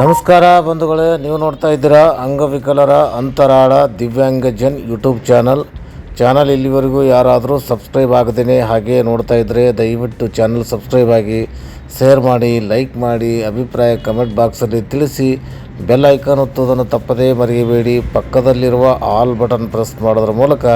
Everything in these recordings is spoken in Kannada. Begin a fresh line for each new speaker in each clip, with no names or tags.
ನಮಸ್ಕಾರ ಬಂಧುಗಳೇ, ನೀವು ನೋಡ್ತಾ ಇದ್ದೀರಾ ಅಂಗವಿಕಲರ ಅಂತರಾಳ ದಿವ್ಯಾಂಗಜನ್ ಯೂಟ್ಯೂಬ್ ಚಾನಲ್. ಇಲ್ಲಿವರೆಗೂ ಯಾರಾದರೂ ಸಬ್ಸ್ಕ್ರೈಬ್ ಆಗದೇನೆ ಹಾಗೆ ನೋಡ್ತಾ ಇದ್ದರೆ ದಯವಿಟ್ಟು ಚಾನಲ್ ಸಬ್ಸ್ಕ್ರೈಬ್ ಆಗಿ, ಶೇರ್ ಮಾಡಿ, ಲೈಕ್ ಮಾಡಿ, ಅಭಿಪ್ರಾಯ ಕಮೆಂಟ್ ಬಾಕ್ಸಲ್ಲಿ ತಿಳಿಸಿ. ಬೆಲ್ ಐಕಾನ್ ಒತ್ತುವುದನ್ನು ತಪ್ಪದೇ ಮರೆಯಬೇಡಿ. ಪಕ್ಕದಲ್ಲಿರುವ ಆಲ್ ಬಟನ್ ಪ್ರೆಸ್ ಮಾಡೋದ್ರ ಮೂಲಕ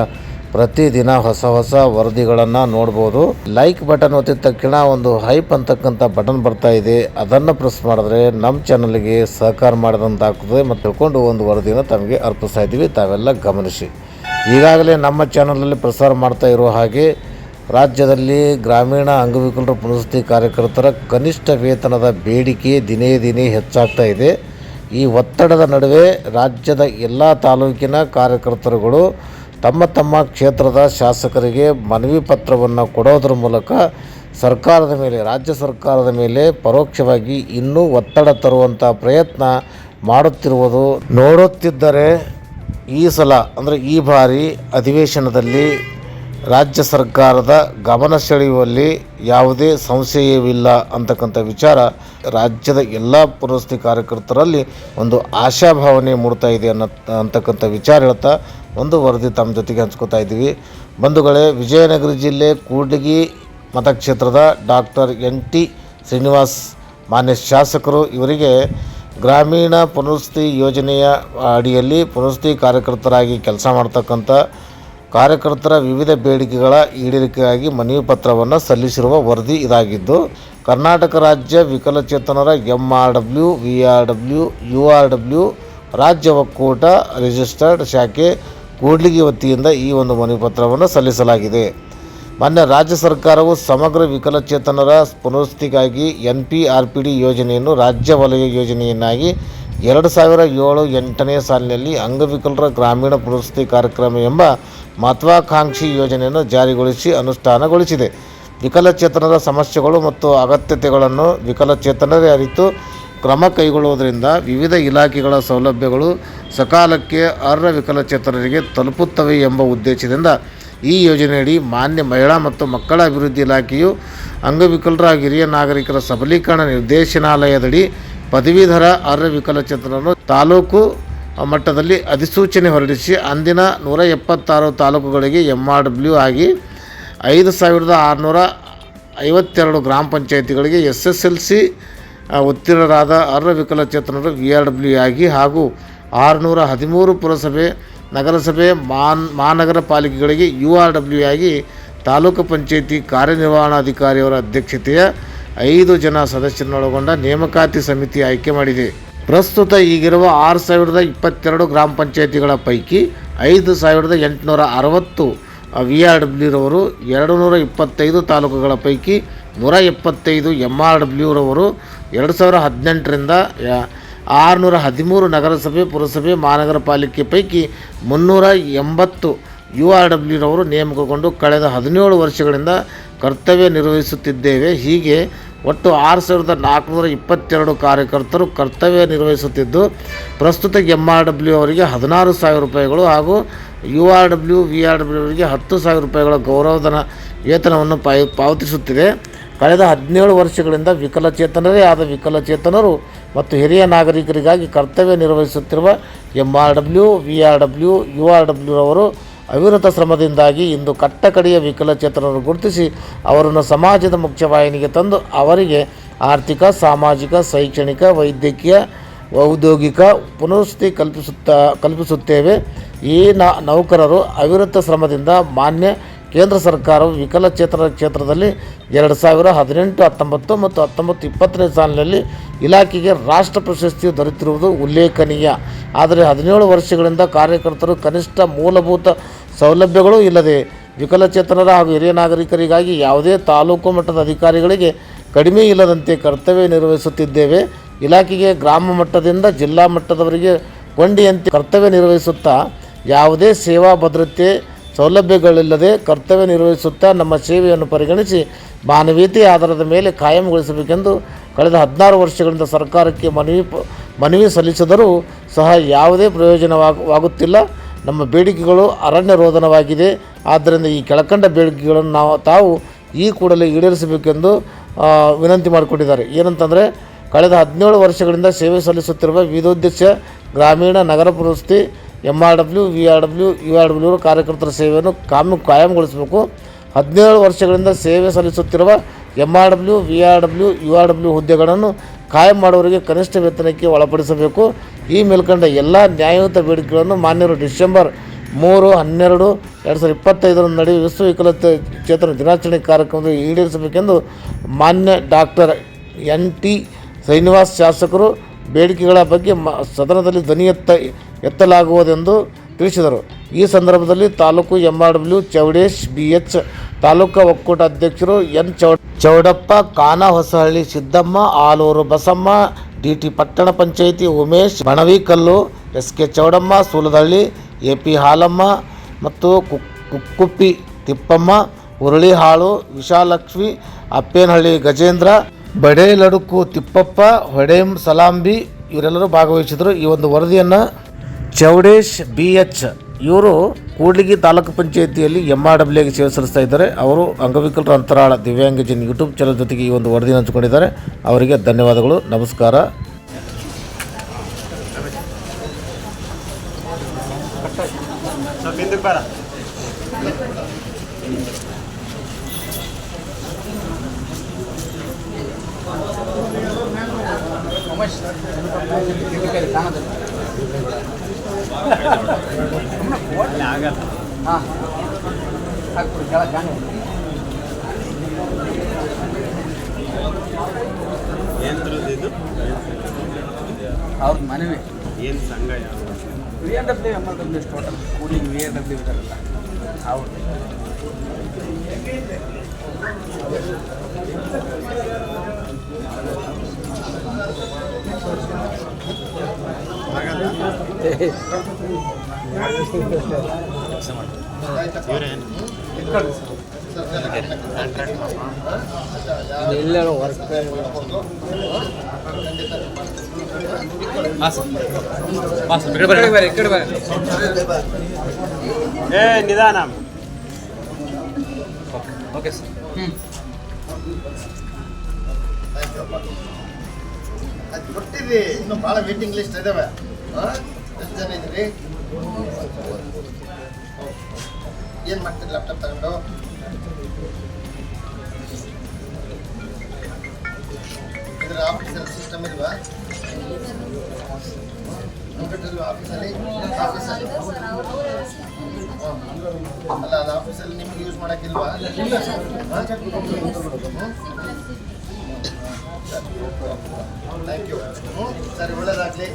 ಪ್ರತಿದಿನ ಹೊಸ ವರದಿಗಳನ್ನು ನೋಡ್ಬೋದು. ಲೈಕ್ ಬಟನ್ ಒತ್ತಿದ ತಕ್ಷಣ ಒಂದು ಹೈಪ್ ಅಂತಕ್ಕಂಥ ಬಟನ್ ಬರ್ತಾ ಇದೆ, ಅದನ್ನು ಪ್ರೆಸ್ ಮಾಡಿದ್ರೆ ನಮ್ಮ ಚಾನಲ್ಗೆ ಸಹಕಾರ ಮಾಡಿದಂತಾಗ್ತದೆ ಮತ್ತು ತಿಳ್ಕೊಂಡು ಒಂದು ವರದಿಯನ್ನು ತಮಗೆ ಅರ್ಪಿಸ್ತಾ ಇದ್ದೀವಿ. ತಾವೆಲ್ಲ ಗಮನಿಸಿ. ಈಗಾಗಲೇ ನಮ್ಮ ಚಾನಲಲ್ಲಿ ಪ್ರಸಾರ ಮಾಡ್ತಾ ಇರೋ ಹಾಗೆ ರಾಜ್ಯದಲ್ಲಿ ಗ್ರಾಮೀಣ ಅಂಗವಿಕಲರ ಪುನರ್ವಸತಿ ಕಾರ್ಯಕರ್ತರ ಕನಿಷ್ಠ ವೇತನದ ಬೇಡಿಕೆ ದಿನೇ ದಿನೇ ಹೆಚ್ಚಾಗ್ತಾ ಇದೆ. ಈ ಒತ್ತಡದ ನಡುವೆ ರಾಜ್ಯದ ಎಲ್ಲ ತಾಲೂಕಿನ ಕಾರ್ಯಕರ್ತರುಗಳು ತಮ್ಮ ತಮ್ಮ ಕ್ಷೇತ್ರದ ಶಾಸಕರಿಗೆ ಮನವಿ ಪತ್ರವನ್ನು ಕೊಡೋದ್ರ ಮೂಲಕ ರಾಜ್ಯ ಸರ್ಕಾರದ ಮೇಲೆ ಪರೋಕ್ಷವಾಗಿ ಇನ್ನೂ ಒತ್ತಡ ತರುವಂಥ ಪ್ರಯತ್ನ ಮಾಡುತ್ತಿರುವುದು ನೋಡುತ್ತಿದ್ದರೆ ಈ ಸಲ ಅಂದರೆ ಈ ಬಾರಿ ಅಧಿವೇಶನದಲ್ಲಿ ರಾಜ್ಯ ಸರ್ಕಾರದ ಗಮನ ಸೆಳೆಯುವಲ್ಲಿ ಯಾವುದೇ ಸಂಶಯವಿಲ್ಲ ಅಂತಕ್ಕಂಥ ವಿಚಾರ ರಾಜ್ಯದ ಎಲ್ಲ ಪುನರ್ವಸತಿ ಕಾರ್ಯಕರ್ತರಲ್ಲಿ ಒಂದು ಆಶಾಭಾವನೆ ಮೂಡ್ತಾ ಇದೆ ಅಂತಕ್ಕಂಥ ವಿಚಾರ ಹೇಳ್ತಾ ಒಂದು ವರದಿ ತಮ್ಮ ಜೊತೆಗೆ ಹಂಚ್ಕೋತಾ ಇದ್ದೀವಿ. ಬಂಧುಗಳೇ, ವಿಜಯನಗರ ಜಿಲ್ಲೆ ಕೂಡ್ಲಿಗಿ ಮತಕ್ಷೇತ್ರದ ಡಾಕ್ಟರ್ NT ಶ್ರೀನಿವಾಸ್ ಮಾನ್ಯ ಶಾಸಕರು ಇವರಿಗೆ ಗ್ರಾಮೀಣ ಪುನರ್ವಸತಿ ಯೋಜನೆಯ ಅಡಿಯಲ್ಲಿ ಪುನರ್ವಸತಿ ಕಾರ್ಯಕರ್ತರಾಗಿ ಕೆಲಸ ಮಾಡ್ತಕ್ಕಂಥ ಕಾರ್ಯಕರ್ತರ ವಿವಿಧ ಬೇಡಿಕೆಗಳ ಈಡೇರಿಕೆಗಾಗಿ ಮನವಿ ಪತ್ರವನ್ನು ಸಲ್ಲಿಸಿರುವ ವರದಿ ಇದಾಗಿದ್ದು, ಕರ್ನಾಟಕ ರಾಜ್ಯ ವಿಕಲಚೇತನರ MRW, VRW, URW ರಾಜ್ಯ ಒಕ್ಕೂಟ ರಿಜಿಸ್ಟರ್ಡ್ ಶಾಖೆ ಕೂಡ್ಲಿಗಿ ವತಿಯಿಂದ ಈ ಒಂದು ಮನವಿ ಪತ್ರವನ್ನು ಸಲ್ಲಿಸಲಾಗಿದೆ. ಮಾನ್ಯ ರಾಜ್ಯ ಸರ್ಕಾರವು ಸಮಗ್ರ ವಿಕಲಚೇತನರ ಪುನರ್ವಸತಿಗಾಗಿ NPRPD ಯೋಜನೆಯನ್ನು ರಾಜ್ಯ ವಲಯ ಯೋಜನೆಯನ್ನಾಗಿ 2007-8ನೇ ಸಾಲಿನಲ್ಲಿ ಅಂಗವಿಕಲರ ಗ್ರಾಮೀಣ ಪುನರ್ವಸತಿ ಕಾರ್ಯಕ್ರಮ ಎಂಬ ಮಹತ್ವಾಕಾಂಕ್ಷಿ ಯೋಜನೆಯನ್ನು ಜಾರಿಗೊಳಿಸಿ ಅನುಷ್ಠಾನಗೊಳಿಸಿದೆ. ವಿಕಲಚೇತನರ ಸಮಸ್ಯೆಗಳು ಮತ್ತು ಅಗತ್ಯತೆಗಳನ್ನು ವಿಕಲಚೇತನರೇ ಅರಿತು ಕ್ರಮ ಕೈಗೊಳ್ಳುವುದರಿಂದ ವಿವಿಧ ಇಲಾಖೆಗಳ ಸೌಲಭ್ಯಗಳು ಸಕಾಲಕ್ಕೆ ಅರ್ಹ ವಿಕಲಚೇತನರಿಗೆ ತಲುಪುತ್ತವೆ ಎಂಬ ಉದ್ದೇಶದಿಂದ ಈ ಯೋಜನೆಯಡಿ ಮಾನ್ಯ ಮಹಿಳಾ ಮತ್ತು ಮಕ್ಕಳ ಅಭಿವೃದ್ಧಿ ಇಲಾಖೆಯು ಅಂಗವಿಕಲರ ಹಿರಿಯ ನಾಗರಿಕರ ಸಬಲೀಕರಣ ನಿರ್ದೇಶನಾಲಯದಡಿ ಪದವೀಧರ ಅರ್ಹ ವಿಕಲಚೇತನರನ್ನು ತಾಲೂಕು ಮಟ್ಟದಲ್ಲಿ ಅಧಿಸೂಚನೆ ಹೊರಡಿಸಿ ಅಂದಿನ 176 ತಾಲೂಕುಗಳಿಗೆ MRW ಆಗಿ 5652 ಗ್ರಾಮ ಪಂಚಾಯಿತಿಗಳಿಗೆ SSLC ಉತ್ತೀರ್ಣರಾದ ಅರ್ಹ ವಿಕಲಚೇತನರು VRW ಆಗಿ ಹಾಗೂ 613 ಪುರಸಭೆ, ನಗರಸಭೆ, ಮಹಾನಗರ ಪಾಲಿಕೆಗಳಿಗೆ URW ಆಗಿ ತಾಲೂಕು ಪಂಚಾಯಿತಿ ಕಾರ್ಯನಿರ್ವಹಣಾಧಿಕಾರಿಯವರ ಅಧ್ಯಕ್ಷತೆಯ 5 ಜನ ಸದಸ್ಯರನ್ನೊಳಗೊಂಡ ನೇಮಕಾತಿ ಸಮಿತಿ ಆಯ್ಕೆ ಮಾಡಿದೆ. ಪ್ರಸ್ತುತ ಈಗಿರುವ 6022 ಗ್ರಾಮ ಪಂಚಾಯಿತಿಗಳ ಪೈಕಿ 5860 VRW ರವರು, 225 ತಾಲೂಕುಗಳ ಪೈಕಿ 175 MRW ರವರು, 2018ರಿಂದ 613 ನಗರಸಭೆ, ಪುರಸಭೆ, ಮಹಾನಗರ ಪಾಲಿಕೆ ಪೈಕಿ 380 URW ರವರು ನೇಮಕಗೊಂಡು ಕಳೆದ 17 ವರ್ಷಗಳಿಂದ ಕರ್ತವ್ಯ ನಿರ್ವಹಿಸುತ್ತಿದ್ದೇವೆ. ಹೀಗೆ ಒಟ್ಟು 6422 ಕಾರ್ಯಕರ್ತರು ಕರ್ತವ್ಯ ನಿರ್ವಹಿಸುತ್ತಿದ್ದು, ಪ್ರಸ್ತುತ MRW ಅವರಿಗೆ 16,000 ರೂಪಾಯಿಗಳು ಹಾಗೂ URW, VRW ಅವರಿಗೆ 10,000 ರೂಪಾಯಿಗಳ ಗೌರವಧನ ವೇತನವನ್ನು ಪಾವತಿಸುತ್ತಿದೆ. ಕಳೆದ 17 ವರ್ಷಗಳಿಂದ ವಿಕಲಚೇತನರೇ ಆದ ವಿಕಲಚೇತನರು ಮತ್ತು ಹಿರಿಯ ನಾಗರಿಕರಿಗಾಗಿ ಕರ್ತವ್ಯ ನಿರ್ವಹಿಸುತ್ತಿರುವ MRW, VRW, URW ರವರು ಅವಿರತ ಶ್ರಮದಿಂದಾಗಿ ಇಂದು ಕಟ್ಟಕಡೆಯ ವಿಕಲಚೇತನರು ಗುರುತಿಸಿ ಅವರನ್ನು ಸಮಾಜದ ಮುಖ್ಯವಾಹಿನಿಗೆ ತಂದು ಅವರಿಗೆ ಆರ್ಥಿಕ, ಸಾಮಾಜಿಕ, ಶೈಕ್ಷಣಿಕ, ವೈದ್ಯಕೀಯ, ಔದ್ಯೋಗಿಕ ಪುನರ್ವಸತಿ ಕಲ್ಪಿಸುತ್ತೇವೆ. ಈ ನೌಕರರು ಅವಿರತ ಶ್ರಮದಿಂದ ಮಾನ್ಯ ಕೇಂದ್ರ ಸರ್ಕಾರವು ವಿಕಲಚೇತನರ ಕ್ಷೇತ್ರದಲ್ಲಿ 2018-19 ಮತ್ತು 19-20ನೇ ಸಾಲಿನಲ್ಲಿ ಇಲಾಖೆಗೆ ರಾಷ್ಟ್ರ ಪ್ರಶಸ್ತಿ ದೊರೆತಿರುವುದು ಉಲ್ಲೇಖನೀಯ. ಆದರೆ 17 ವರ್ಷಗಳಿಂದ ಕಾರ್ಯಕರ್ತರು ಕನಿಷ್ಠ ಮೂಲಭೂತ ಸೌಲಭ್ಯಗಳೂ ಇಲ್ಲದೆ ವಿಕಲಚೇತನರ ಹಾಗೂ ಹಿರಿಯ ನಾಗರಿಕರಿಗಾಗಿ ಯಾವುದೇ ತಾಲೂಕು ಮಟ್ಟದ ಅಧಿಕಾರಿಗಳಿಗೆ ಕಡಿಮೆ ಇಲ್ಲದಂತೆ ಕರ್ತವ್ಯ ನಿರ್ವಹಿಸುತ್ತಿದ್ದೇವೆ. ಇಲಾಖೆಗೆ ಗ್ರಾಮ ಮಟ್ಟದಿಂದ ಜಿಲ್ಲಾ ಮಟ್ಟದವರೆಗೆ ಕೊಂಡಿಯಂತೆ ಕರ್ತವ್ಯ ನಿರ್ವಹಿಸುತ್ತಾ ಯಾವುದೇ ಸೇವಾ ಭದ್ರತೆ ಸೌಲಭ್ಯಗಳಿಲ್ಲದೆ ಕರ್ತವ್ಯ ನಿರ್ವಹಿಸುತ್ತಾ ನಮ್ಮ ಸೇವೆಯನ್ನು ಪರಿಗಣಿಸಿ ಮಾನವೀಯತೆಯ ಆಧಾರದ ಮೇಲೆ ಕಾಯಂಗೊಳಿಸಬೇಕೆಂದು ಕಳೆದ 16 ವರ್ಷಗಳಿಂದ ಸರ್ಕಾರಕ್ಕೆ ಮನವಿ ಸಲ್ಲಿಸಿದರೂ ಸಹ ಯಾವುದೇ ಪ್ರಯೋಜನವಾಗುತ್ತಿಲ್ಲ. ನಮ್ಮ ಬೇಡಿಕೆಗಳು ಅರಣ್ಯ ರೋಧನವಾಗಿದೆ. ಆದ್ದರಿಂದ ಈ ಕೆಳಕಂಡ ಬೇಡಿಕೆಗಳನ್ನು ತಾವು ಈ ಕೂಡಲೇ ಈಡೇರಿಸಬೇಕೆಂದು ವಿನಂತಿ ಮಾಡಿಕೊಂಡಿದ್ದಾರೆ. ಏನಂತಂದರೆ ಕಳೆದ 17 ವರ್ಷಗಳಿಂದ ಸೇವೆ ಸಲ್ಲಿಸುತ್ತಿರುವ ವಿವಿಧೋದ್ದೇಶ ಗ್ರಾಮೀಣ ನಗರ ಪುನರ್ವಸತಿ MRW, VRW, URW ಕಾರ್ಯಕರ್ತರ ಸೇವೆಯನ್ನು ಕಾಯಂಗೊಳಿಸಬೇಕು. 17 ವರ್ಷಗಳಿಂದ ಸೇವೆ ಸಲ್ಲಿಸುತ್ತಿರುವ MRW, VRW, URW ಹುದ್ದೆಗಳನ್ನು ಕಾಯಂ ಮಾಡುವವರಿಗೆ ಕನಿಷ್ಠ ವೇತನಕ್ಕೆ ಒಳಪಡಿಸಬೇಕು. ಈ ಮೇಲ್ಕಂಡ ಎಲ್ಲ ನ್ಯಾಯಯುತ ಬೇಡಿಕೆಗಳನ್ನು ಮಾನ್ಯರು ಡಿಸೆಂಬರ್ 3/12/2025 ನಡೆಯುವ ವಿಶ್ವ ವಿಕಲಚೇತನ ದಿನಾಚರಣೆ ಕಾರ್ಯಕ್ರಮದಲ್ಲಿ ಈಡೇರಿಸಬೇಕೆಂದು ಮಾನ್ಯ ಡಾಕ್ಟರ್ NT ಶ್ರೀನಿವಾಸ್ ಶಾಸಕರು ಬೇಡಿಕೆಗಳ ಬಗ್ಗೆ ಸದನದಲ್ಲಿ ಧ್ವನಿ ಎತ್ತಲಾಗುವುದೆಂದು ತಿಳಿಸಿದರು. ಈ ಸಂದರ್ಭದಲ್ಲಿ ತಾಲೂಕು MRW ಚೌಡೇಶ್ BH, ತಾಲೂಕು ಒಕ್ಕೂಟ ಅಧ್ಯಕ್ಷರು N ಚೌಡಪ್ಪ, ಕಾನ ಹೊಸಹಳ್ಳಿ ಸಿದ್ದಮ್ಮ, ಆಲೂರು ಬಸಮ್ಮ, DT ಪಟ್ಟಣ ಪಂಚಾಯಿತಿ ಉಮೇಶ್, ಬಣವಿಕಲ್ಲು, SK ಚೌಡಮ್ಮ, ಸೂಲದಹಳ್ಳಿ AP ಹಾಲಮ್ಮ ಮತ್ತು ಕುಕ್ಕುಪ್ಪಿ ತಿಪ್ಪಮ್ಮ, ಹುರುಳಿಹಾಳು ವಿಶಾಲಕ್ಷ್ಮಿ, ಅಪ್ಪೇನಹಳ್ಳಿ ಗಜೇಂದ್ರ, ಬಡೇಲಡುಕು ತಿಪ್ಪಪ್ಪ, ಹೊಡೇಂ ಸಲಾಂಬಿ ಇವರೆಲ್ಲರೂ ಭಾಗವಹಿಸಿದರು. ಈ ಒಂದು ವರದಿಯನ್ನು ಚೌಡೇಶ್ BH ಇವರು ಕೂಡ್ಲಿಗಿ ತಾಲೂಕು ಪಂಚಾಯಿತಿಯಲ್ಲಿ MRWಗೆ ಸೇವೆ ಸಲ್ಲಿಸ್ತಾ ಇದ್ದಾರೆ. ಅವರು ಅಂಗವಿಕಲರ ಅಂತರಾಳ ದಿವ್ಯಾಂಗಜನ್ ಯೂಟ್ಯೂಬ್ ಚಾನಲ್ ಜೊತೆಗೆ ಈ ಒಂದು ವರದಿಯನ್ನು ಹಂಚಿಕೊಂಡಿದ್ದಾರೆ. ಅವರಿಗೆ ಧನ್ಯವಾದಗಳು. ನಮಸ್ಕಾರ.
ಅವ್ರ ಮನವಿ
ಏನು ಸಂಘ
VRW MRW total cooling VRW ಇದಾರಲ್ಲ ಅವ್ರು ಎಲ್ಲರೂ ವರ್ಕ್
ನಿಧಾನ.
Okay sir.
ಅದು ಕೊಟ್ಟಿದ್ರಿ, ಇನ್ನೂ ಭಾಳ ವೇಟಿಂಗ್ ಲಿಸ್ಟ್ ಇದಾವೆ. ಎಷ್ಟು ಜನ ಇದ್ದೀರಿ? ಏನು ಮಾಡ್ತೀರಿ ಲ್ಯಾಪ್ಟಾಪ್ ತಗೊಂಡು? ಇದರ ಆಫೀಸಲ್ಲಿ ಸಿಸ್ಟಮ್ ಇಲ್ವಾ? ಆಫೀಸಲ್ಲಿ ಅಲ್ಲ, ಅದು ಆಫೀಸಲ್ಲಿ ನಿಮ್ಗೆ ಯೂಸ್ ಮಾಡೋಕ್ಕಿಲ್ವಾ? Thank you. ಸರಿ, ಒಳ್ಳೆಯದಾಗಲಿ.